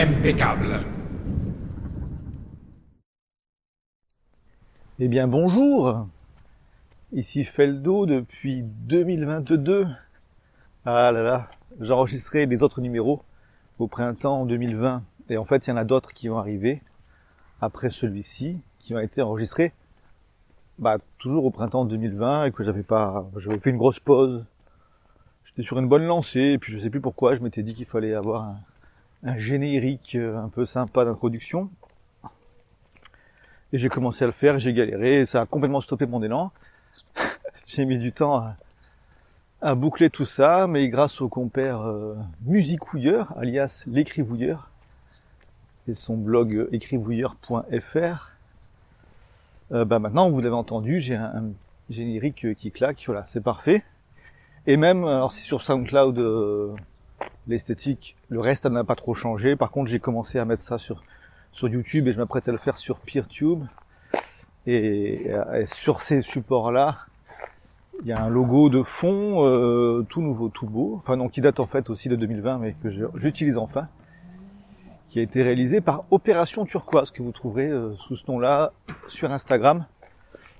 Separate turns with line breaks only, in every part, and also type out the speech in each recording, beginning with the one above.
impeccable.
Eh bien bonjour, ici Feldo depuis 2022. Ah là là, j'enregistrais les autres numéros au printemps 2020 et en fait il y en a d'autres qui vont arriver après celui-ci, qui ont été enregistrés toujours au printemps 2020 et que j'avais fait une grosse pause. J'étais sur une bonne lancée et puis je sais plus pourquoi, je m'étais dit qu'il fallait avoir un générique un peu sympa d'introduction. Et j'ai commencé à le faire, j'ai galéré, et ça a complètement stoppé mon élan. J'ai mis du temps à boucler tout ça, mais grâce au compère Musicouilleur, alias l'écrivouilleur, et son blog écrivouilleur.fr, maintenant, vous l'avez entendu, j'ai un générique qui claque, voilà, c'est parfait. Et même, alors si sur SoundCloud, l'esthétique, le reste n'a pas trop changé, par contre j'ai commencé à mettre ça sur YouTube et je m'apprête à le faire sur PeerTube. Et sur ces supports-là, il y a un logo de fond tout nouveau, tout beau, enfin non, qui date en fait aussi de 2020, mais que j'utilise enfin, qui a été réalisé par Opération Turquoise, que vous trouverez sous ce nom-là sur Instagram.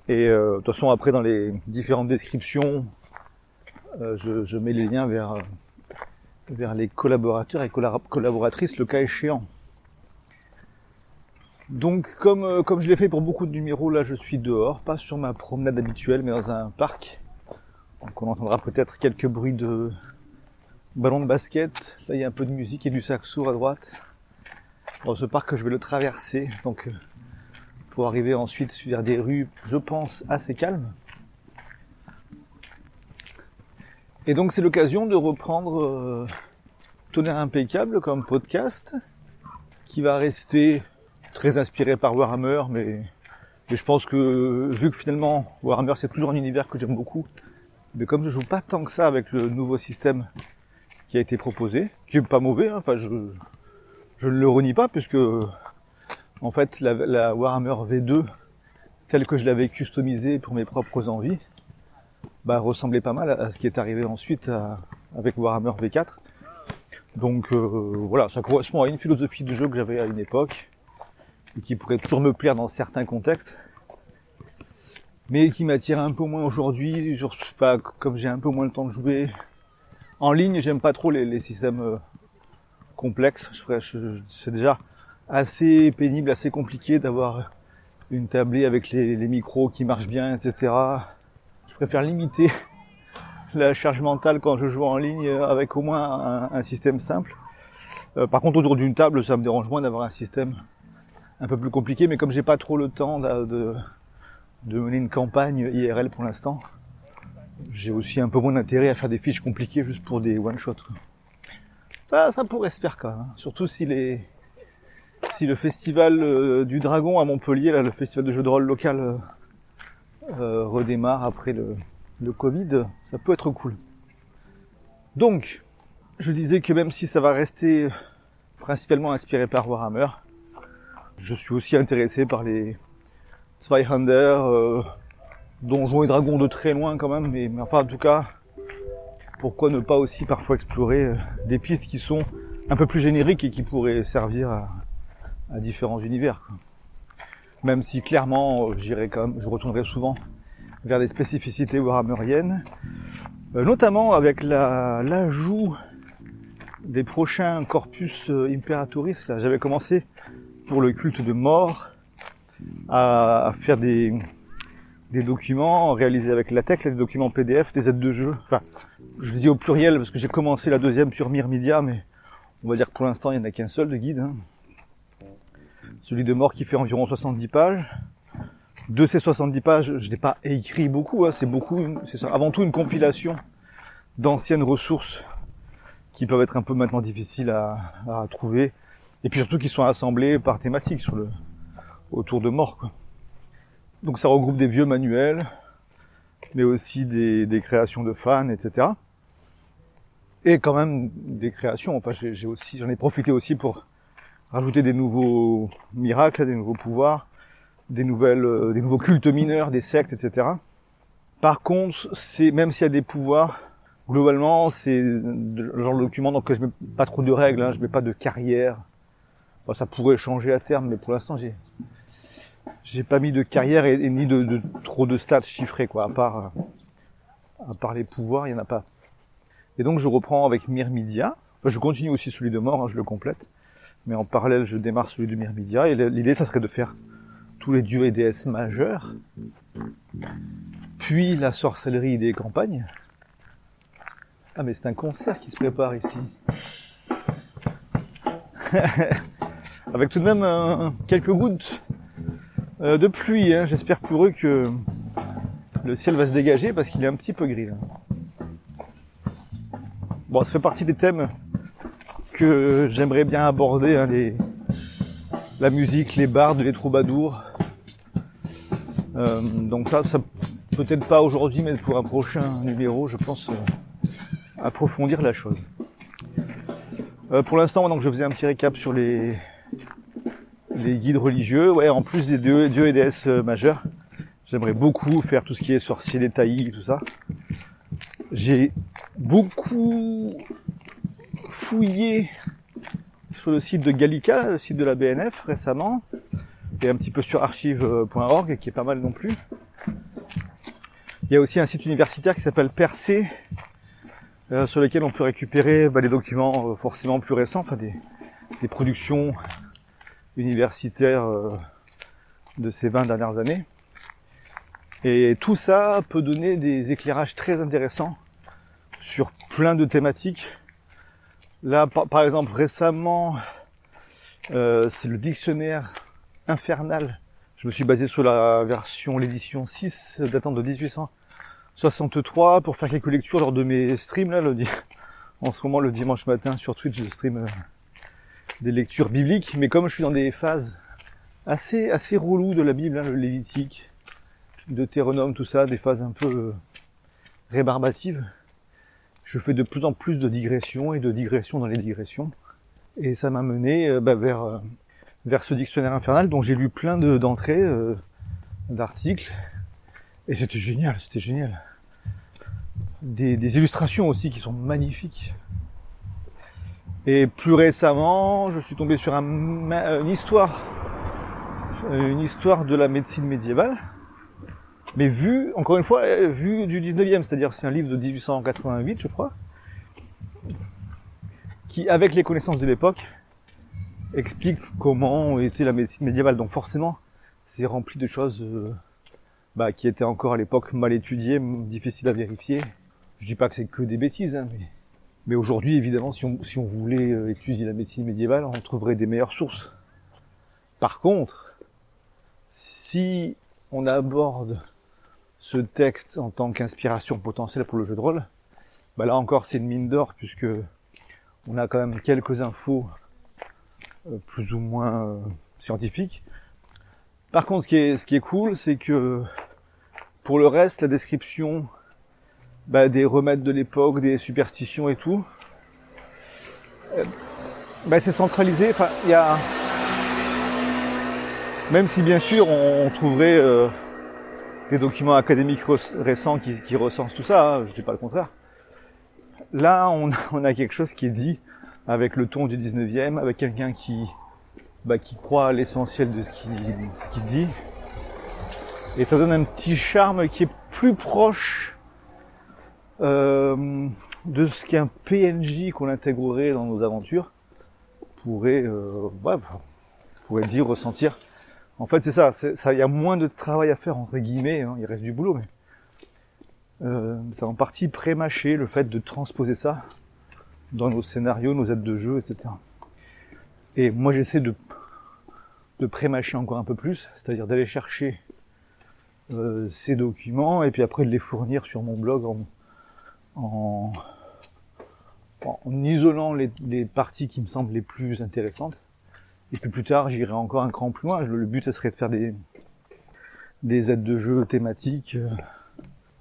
Et de toute façon, après dans les différentes descriptions, je mets les liens vers les collaborateurs et collaboratrices, le cas échéant. Donc comme je l'ai fait pour beaucoup de numéros, là je suis dehors, pas sur ma promenade habituelle, mais dans un parc. Donc on entendra peut-être quelques bruits de ballons de basket. Là il y a un peu de musique et du saxo à droite. Dans ce parc, je vais le traverser, donc pour arriver ensuite vers des rues, je pense, assez calmes. Et donc c'est l'occasion de reprendre Tonnerre Impeccable comme podcast, qui va rester très inspiré par Warhammer, mais je pense que, vu que finalement Warhammer c'est toujours un univers que j'aime beaucoup, mais comme je joue pas tant que ça avec le nouveau système qui a été proposé, qui est pas mauvais, hein, enfin je ne le renie pas, puisque en fait la Warhammer V2 telle que je l'avais customisée pour mes propres envies, ressemblait pas mal à ce qui est arrivé ensuite avec Warhammer V4. Donc voilà, ça correspond à une philosophie de jeu que j'avais à une époque, et qui pourrait toujours me plaire dans certains contextes, mais qui m'attire un peu moins aujourd'hui. Je sais pas, comme j'ai un peu moins le temps de jouer en ligne, j'aime pas trop les systèmes complexes. C'est déjà assez pénible, assez compliqué d'avoir une tablée avec les micros qui marchent bien, etc. Je préfère limiter la charge mentale quand je joue en ligne avec au moins un système simple. Par contre, autour d'une table, ça me dérange moins d'avoir un système un peu plus compliqué, mais comme j'ai pas trop le temps de mener une campagne IRL pour l'instant, j'ai aussi un peu moins d'intérêt à faire des fiches compliquées juste pour des one-shots. Ça pourrait se faire quand même, hein. Surtout si le festival du Dragon à Montpellier, là, le festival de jeux de rôle local, redémarre après le Covid, ça peut être cool. Donc, je disais que même si ça va rester principalement inspiré par Warhammer, je suis aussi intéressé par les Zweihander, Donjons et Dragons de très loin quand même, mais enfin en tout cas, pourquoi ne pas aussi parfois explorer des pistes qui sont un peu plus génériques et qui pourraient servir à différents univers, quoi. Même si clairement je retournerai souvent vers des spécificités warhammeriennes, notamment avec l'ajout des prochains corpus imperatoris. Là, j'avais commencé pour le culte de mort à faire des documents réalisés avec LaTeX, des documents PDF, des aides de jeu. Enfin, je le dis au pluriel parce que j'ai commencé la deuxième sur Myrmidia, mais on va dire que pour l'instant il n'y en a qu'un seul de guide, hein. Celui de mort qui fait environ 70 pages. De ces 70 pages, je n'ai pas écrit beaucoup, hein. C'est avant tout une compilation d'anciennes ressources qui peuvent être un peu maintenant difficiles à trouver, et puis surtout qui sont assemblées par thématique autour de mort, quoi. Donc ça regroupe des vieux manuels, mais aussi des créations de fans, etc. Et quand même des créations. Enfin, j'en ai profité aussi pour rajouter des nouveaux miracles, des nouveaux pouvoirs, des nouveaux cultes mineurs, des sectes, etc. Par contre, même s'il y a des pouvoirs, globalement, c'est le genre de document dans lequel je mets pas trop de règles, hein, je mets pas de carrière, Bon, ça pourrait changer à terme, mais pour l'instant, j'ai pas mis de carrière et ni de trop de stats chiffrés, quoi. À part les pouvoirs, il y en a pas. Et donc, je reprends avec Myrmidia. Enfin, je continue aussi celui de mort, hein, je le complète. Mais en parallèle, je démarre celui de Myrmidia. Et l'idée, ça serait de faire tous les dieux et déesses majeurs. Puis la sorcellerie des campagnes. Ah, mais c'est un concert qui se prépare ici. Avec tout de même quelques gouttes de pluie. Hein. J'espère pour eux que le ciel va se dégager parce qu'il est un petit peu gris. Là. Bon, ça fait partie des thèmes que j'aimerais bien aborder. Hein, la musique, les bardes, les troubadours. Donc ça peut-être pas aujourd'hui, mais pour un prochain numéro, je pense approfondir la chose. Pour l'instant, donc, je faisais un petit récap sur les guides religieux. Ouais, en plus des dieux et déesses majeurs, j'aimerais beaucoup faire tout ce qui est sorcier des taillis, tout ça. J'ai beaucoup fouillé sur le site de Gallica, le site de la BNF récemment, et un petit peu sur archive.org, qui est pas mal non plus. Il y a aussi un site universitaire qui s'appelle Percé, sur lequel on peut récupérer des documents forcément plus récents, enfin des productions universitaires de ces 20 dernières années. Et tout ça peut donner des éclairages très intéressants sur plein de thématiques. Là, par exemple, récemment, c'est le dictionnaire infernal. Je me suis basé sur l'édition 6, datant de 1863, pour faire quelques lectures lors de mes streams. Là, en ce moment, le dimanche matin, sur Twitch, je stream des lectures bibliques. Mais comme je suis dans des phases assez reloues de la Bible, hein, le Lévitique, Deutéronome, tout ça, des phases un peu rébarbatives, je fais de plus en plus de digressions et de digressions dans les digressions. Et ça m'a mené vers ce dictionnaire infernal dont j'ai lu plein d'entrées, d'articles. Et c'était génial. Des illustrations aussi qui sont magnifiques. Et plus récemment, je suis tombé sur une histoire de la médecine médiévale. Mais encore une fois, vu du 19e, c'est-à-dire c'est un livre de 1888, je crois, qui, avec les connaissances de l'époque, explique comment était la médecine médiévale. Donc forcément, c'est rempli de choses qui étaient encore à l'époque mal étudiées, difficiles à vérifier. Je dis pas que c'est que des bêtises, hein, mais aujourd'hui, évidemment, si on voulait étudier la médecine médiévale, on trouverait des meilleures sources. Par contre, si on aborde ce texte en tant qu'inspiration potentielle pour le jeu de rôle, là encore c'est une mine d'or, puisque on a quand même quelques infos plus ou moins scientifiques. Par contre, ce qui est cool, c'est que pour le reste, la description des remèdes de l'époque, des superstitions et tout, c'est centralisé. Enfin, il y a, même si bien sûr on trouverait des documents académiques récents qui recensent tout ça, hein, je dis pas le contraire. Là, on a quelque chose qui est dit avec le ton du 19e, avec quelqu'un qui croit à l'essentiel de ce qu'il dit. Et ça donne un petit charme qui est plus proche de ce qu'un PNJ qu'on intégrerait dans nos aventures pourrait dire, ressentir. En fait, c'est ça, il y a moins de travail à faire, entre guillemets, hein, il reste du boulot, mais c'est en partie pré-mâché, le fait de transposer ça dans nos scénarios, nos aides de jeu, etc. Et moi, j'essaie de pré-mâcher encore un peu plus, c'est-à-dire d'aller chercher ces documents, et puis après de les fournir sur mon blog en isolant les parties qui me semblent les plus intéressantes. Et puis plus tard, j'irai encore un cran plus loin. Le but, ce serait de faire des aides de jeu thématiques,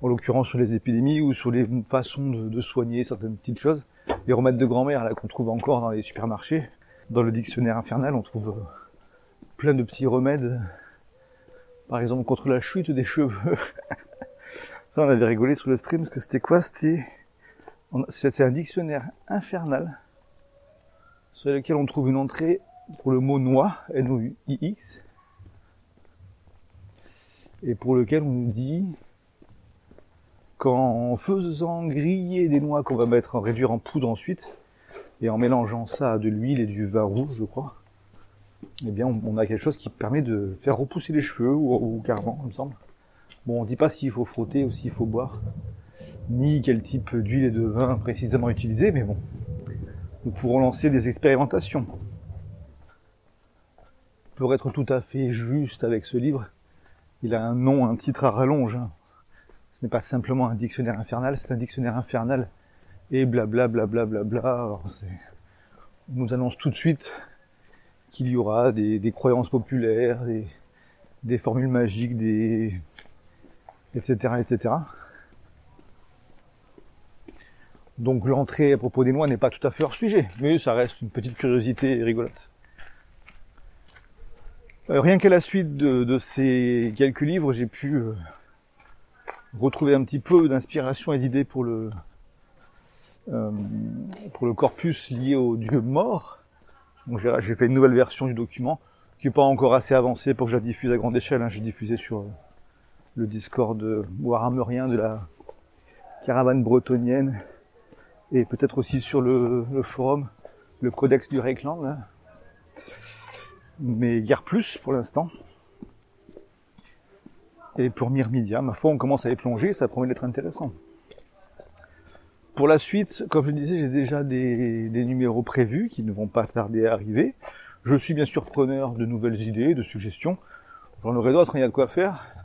en l'occurrence sur les épidémies ou sur les façons de soigner certaines petites choses. Les remèdes de grand-mère là qu'on trouve encore dans les supermarchés. Dans le dictionnaire infernal, on trouve plein de petits remèdes. Par exemple, contre la chute des cheveux. Ça, on avait rigolé sur le stream, parce que c'était quoi? C'est un dictionnaire infernal sur lequel on trouve une entrée pour le mot noix, N-O-U-I-X, et pour lequel on nous dit qu'en faisant griller des noix qu'on va réduire en poudre ensuite, et en mélangeant ça à de l'huile et du vin rouge, je crois, eh bien on a quelque chose qui permet de faire repousser les cheveux, ou carrément, il me semble. Bon, on dit pas s'il faut frotter ou s'il faut boire, ni quel type d'huile et de vin précisément utiliser, mais bon, nous pourrons lancer des expérimentations. Pour être tout à fait juste avec ce livre, il a un nom, un titre à rallonge. Ce n'est pas simplement un dictionnaire infernal, c'est un dictionnaire infernal et blablabla. Alors, on nous annonce tout de suite qu'il y aura des croyances populaires, des formules magiques, etc. Donc l'entrée à propos des noix n'est pas tout à fait hors sujet, mais ça reste une petite curiosité rigolote. Rien qu'à la suite de ces quelques livres, j'ai pu retrouver un petit peu d'inspiration et d'idées pour le corpus lié aux dieux morts. Donc j'ai fait une nouvelle version du document, qui n'est pas encore assez avancée pour que je la diffuse à grande échelle. J'ai diffusé sur le Discord warhammerien de la caravane bretonnienne, et peut-être aussi sur le forum, le codex du Reikland, là. Mais guère plus pour l'instant. Et pour Myrmidia, ma foi, on commence à y plonger, ça promet d'être intéressant. Pour la suite, comme je disais, j'ai déjà des numéros prévus qui ne vont pas tarder à arriver. Je suis bien sûr preneur de nouvelles idées, de suggestions. J'en aurai d'autres, il y a de quoi faire.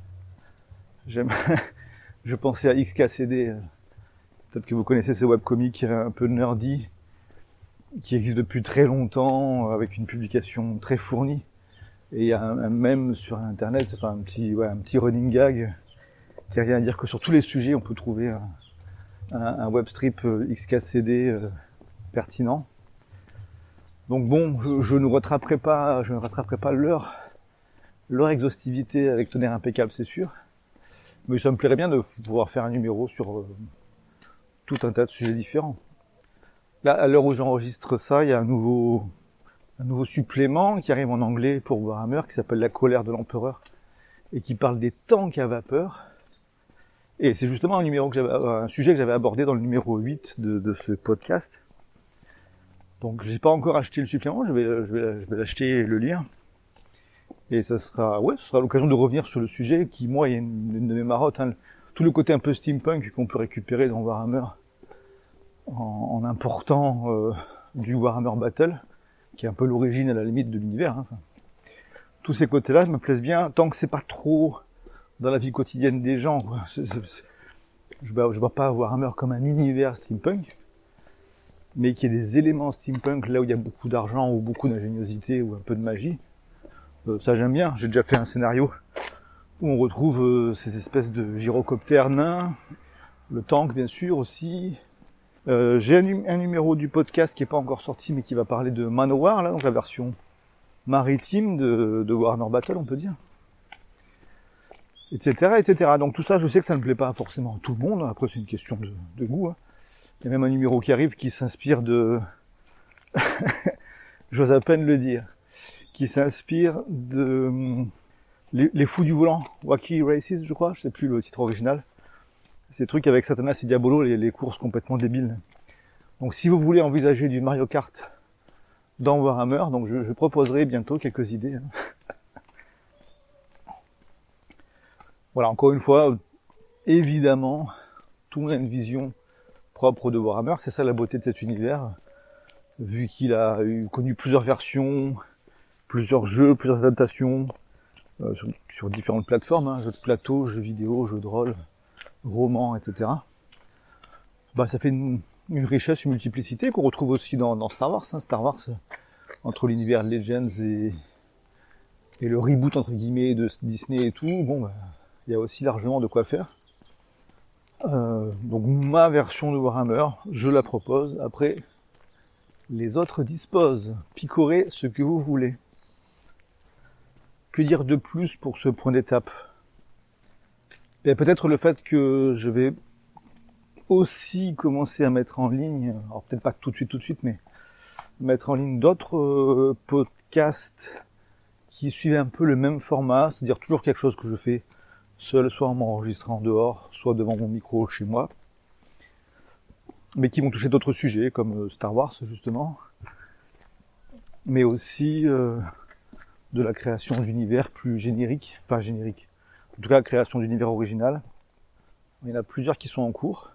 Je pensais à XKCD, peut-être que vous connaissez ce webcomic un peu nerdy, qui existe depuis très longtemps, avec une publication très fournie. Et il y a un mème sur internet, enfin un petit running gag, qui revient à dire que sur tous les sujets, on peut trouver un webstrip XKCD pertinent. Donc bon, je ne rattraperai pas leur exhaustivité avec tonnerre impeccable, c'est sûr. Mais ça me plairait bien de pouvoir faire un numéro sur tout un tas de sujets différents. Là, à l'heure où j'enregistre ça, il y a un nouveau supplément qui arrive en anglais pour Warhammer, qui s'appelle La colère de l'empereur, et qui parle des tanks à vapeur. Et c'est justement un sujet que j'avais abordé dans le numéro 8 de ce podcast. Donc j'ai pas encore acheté le supplément, je vais l'acheter et le lire. Et ce sera l'occasion de revenir sur le sujet qui, moi, est une de mes marottes, hein. Tout le côté un peu steampunk qu'on peut récupérer dans Warhammer en important du Warhammer Battle, qui est un peu l'origine à la limite de l'univers. Hein. Tous ces côtés-là me plaisent bien, tant que c'est pas trop dans la vie quotidienne des gens, quoi. Je vois pas Warhammer comme un univers steampunk, mais qu'il y ait des éléments steampunk là où il y a beaucoup d'argent ou beaucoup d'ingéniosité ou un peu de magie. Ça j'aime bien. J'ai déjà fait un scénario où on retrouve ces espèces de gyrocoptères nains, le tank bien sûr aussi. J'ai un numéro du podcast qui est pas encore sorti mais qui va parler de Manowar, là, donc la version maritime de Warhammer Battle, on peut dire. Etc. Donc tout ça, je sais que ça ne plaît pas forcément à tout le monde, après c'est une question de goût. Hein. Il y a même un numéro qui arrive qui s'inspire de... j'ose à peine le dire. Qui s'inspire de... Les fous du volant, Wacky Races, je crois, je sais plus le titre original. Ces trucs avec Satanas et Diabolo, les courses complètement débiles. Donc si vous voulez envisager du Mario Kart dans Warhammer, donc je proposerai bientôt quelques idées. Voilà, encore une fois, évidemment, tout le monde a une vision propre de Warhammer, c'est ça la beauté de cet univers, vu qu'il a connu plusieurs versions, plusieurs jeux, plusieurs adaptations, sur différentes plateformes, hein, jeux de plateau, jeux vidéo, jeux de rôle, romans, etc. Bah, ça fait une richesse, une multiplicité qu'on retrouve aussi dans Star Wars. Hein. Star Wars, entre l'univers Legends et le reboot entre guillemets de Disney et tout, bon, bah, il y a aussi largement de quoi faire. Donc ma version de Warhammer, je la propose. Après, les autres disposent. Picorez ce que vous voulez. Que dire de plus pour ce point d'étape? Et peut-être le fait que je vais aussi commencer à mettre en ligne, alors peut-être pas tout de suite, mais mettre en ligne d'autres podcasts qui suivent un peu le même format, c'est-à-dire toujours quelque chose que je fais seul, soit en m'enregistrant dehors, soit devant mon micro chez moi, mais qui vont toucher d'autres sujets, comme Star Wars justement, mais aussi de la création d'univers plus générique, en tout cas création d'univers original. Il y en a plusieurs qui sont en cours,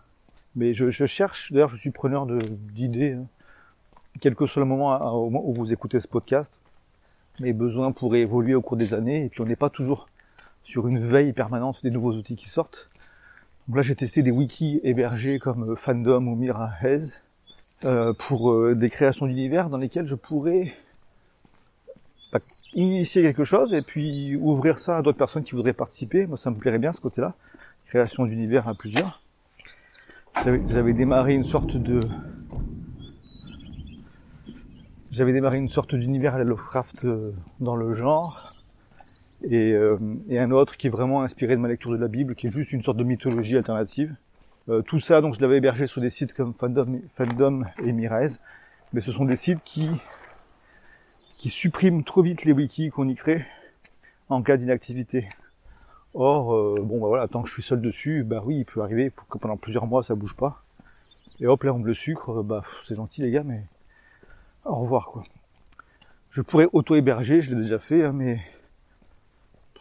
mais je cherche, d'ailleurs je suis preneur d'idées, quel que soit le moment où vous écoutez ce podcast. Mes besoins pourraient évoluer au cours des années, et puis on n'est pas toujours sur une veille permanente des nouveaux outils qui sortent. Donc là j'ai testé des wikis hébergés comme Fandom ou Mirahez pour des créations d'univers dans lesquelles je pourrais initier quelque chose et puis ouvrir ça à d'autres personnes qui voudraient participer. Moi ça me plairait bien ce côté-là, création d'univers à plusieurs. J'avais démarré une sorte d'univers à la Lovecraft dans le genre, et un autre qui est vraiment inspiré de ma lecture de la Bible, qui est juste une sorte de mythologie alternative. Tout ça, donc je l'avais hébergé sur des sites comme Fandom et Miraez, mais ce sont des sites qui suppriment trop vite les wikis qu'on y crée en cas d'inactivité. Or, tant que je suis seul dessus, il peut arriver que pendant plusieurs mois ça bouge pas. Et hop, là on me le sucre, c'est gentil les gars, mais au revoir quoi. Je pourrais auto-héberger, je l'ai déjà fait, mais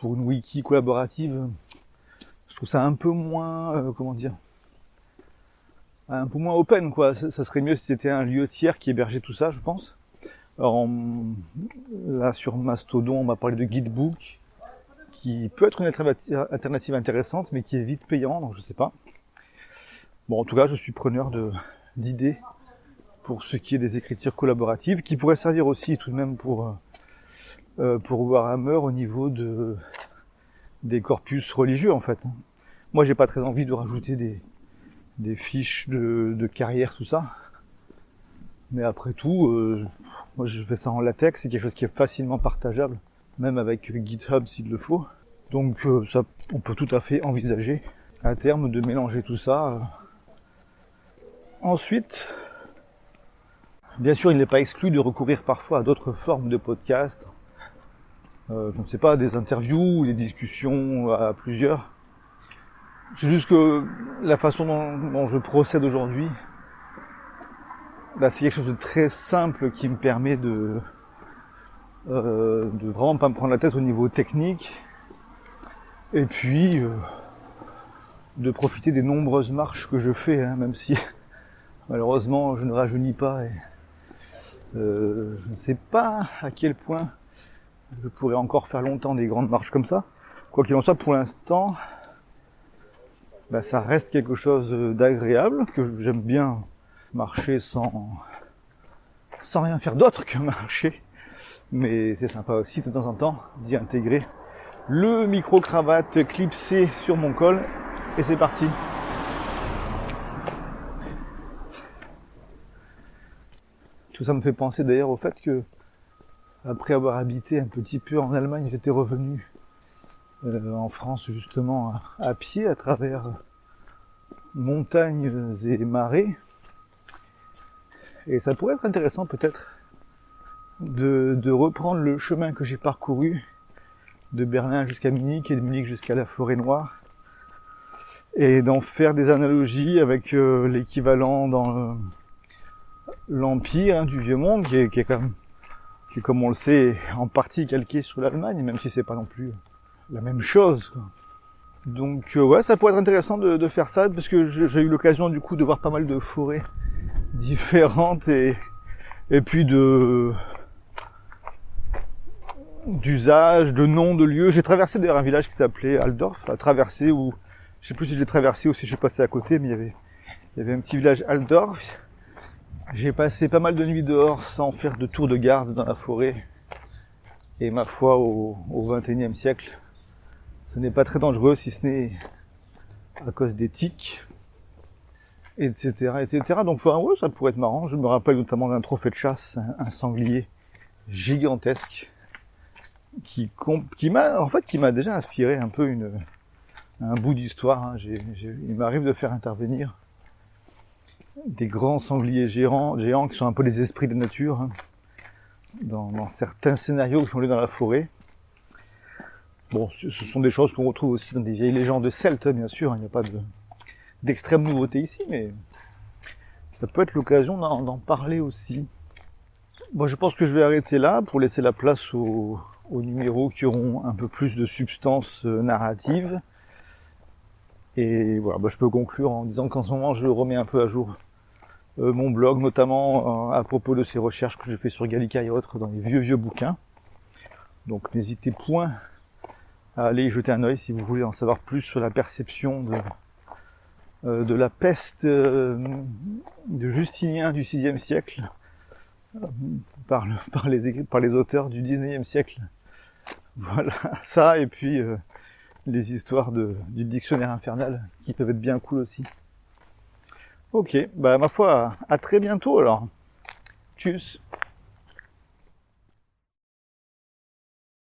pour une wiki collaborative, je trouve ça un peu moins, un peu moins open quoi. Ça serait mieux si c'était un lieu tiers qui hébergeait tout ça, je pense. Alors là sur Mastodon, on m'a parlé de Guidebook, qui peut être une alternative intéressante, mais qui est vite payant, donc je sais pas. Bon, en tout cas, je suis preneur d'idées pour ce qui est des écritures collaboratives, qui pourraient servir aussi tout de même pour Warhammer au niveau des corpus religieux en fait. Moi, j'ai pas très envie de rajouter des fiches de carrière, tout ça. Mais après tout, moi je fais ça en latex, c'est quelque chose qui est facilement partageable, même avec GitHub s'il le faut. Donc ça, on peut tout à fait envisager à terme de mélanger tout ça. Ensuite, bien sûr, il n'est pas exclu de recourir parfois à d'autres formes de podcasts. Je ne sais pas, des interviews, des discussions à plusieurs. C'est juste que la façon dont je procède aujourd'hui, c'est quelque chose de très simple qui me permet de vraiment pas me prendre la tête au niveau technique, et puis de profiter des nombreuses marches que je fais, même si malheureusement je ne rajeunis pas, et je ne sais pas à quel point je pourrais encore faire longtemps des grandes marches comme ça. Quoi qu'il en soit, pour l'instant, ça reste quelque chose d'agréable, que j'aime bien marcher sans rien faire d'autre que marcher. Mais c'est sympa aussi de temps en temps d'y intégrer le micro-cravate clipsé sur mon col, et c'est parti. Tout ça me fait penser d'ailleurs au fait que, après avoir habité un petit peu en Allemagne, j'étais revenu en France justement à pied à travers montagnes et marais. Et ça pourrait être intéressant peut-être de reprendre le chemin que j'ai parcouru de Berlin jusqu'à Munich et de Munich jusqu'à la Forêt Noire, et d'en faire des analogies avec l'équivalent dans l'Empire du Vieux Monde, qui est comme on le sait en partie calqué sur l'Allemagne, même si c'est pas non plus la même chose. Donc ça pourrait être intéressant de faire ça, parce que j'ai eu l'occasion du coup de voir pas mal de forêts différentes, et puis d'usage, de noms de lieux. J'ai traversé d'ailleurs un village qui s'appelait Altdorf, où je sais plus si j'ai traversé ou si je suis passé à côté, mais il y avait un petit village Altdorf. J'ai passé pas mal de nuits dehors sans faire de tour de garde dans la forêt, et ma foi, au XXIe siècle, ce n'est pas très dangereux, si ce n'est à cause des tiques, etc., etc. Donc ça pourrait être marrant. Je me rappelle notamment d'un trophée de chasse, un sanglier gigantesque, qui m'a déjà inspiré un peu un bout d'histoire. Il m'arrive de faire intervenir des grands sangliers géants qui sont un peu les esprits de nature, hein, dans certains scénarios qui ont lieu dans la forêt. Bon, ce sont des choses qu'on retrouve aussi dans des vieilles légendes celtes, bien sûr, il n'y a pas d'extrême nouveauté ici, mais ça peut être l'occasion d'en parler aussi. Bon, je pense que je vais arrêter là pour laisser la place aux numéros qui auront un peu plus de substance narrative. Et voilà, je peux conclure en disant qu'en ce moment je remets un peu à jour mon blog, notamment à propos de ces recherches que j'ai fait sur Gallica et autres dans les vieux bouquins. Donc n'hésitez point à aller y jeter un œil si vous voulez en savoir plus sur la perception de la peste de Justinien du VIe siècle par les auteurs du XIXe siècle. Voilà, ça et puis les histoires du dictionnaire infernal qui peuvent être bien cool aussi. Ok, ma foi, à très bientôt alors. Tchuss.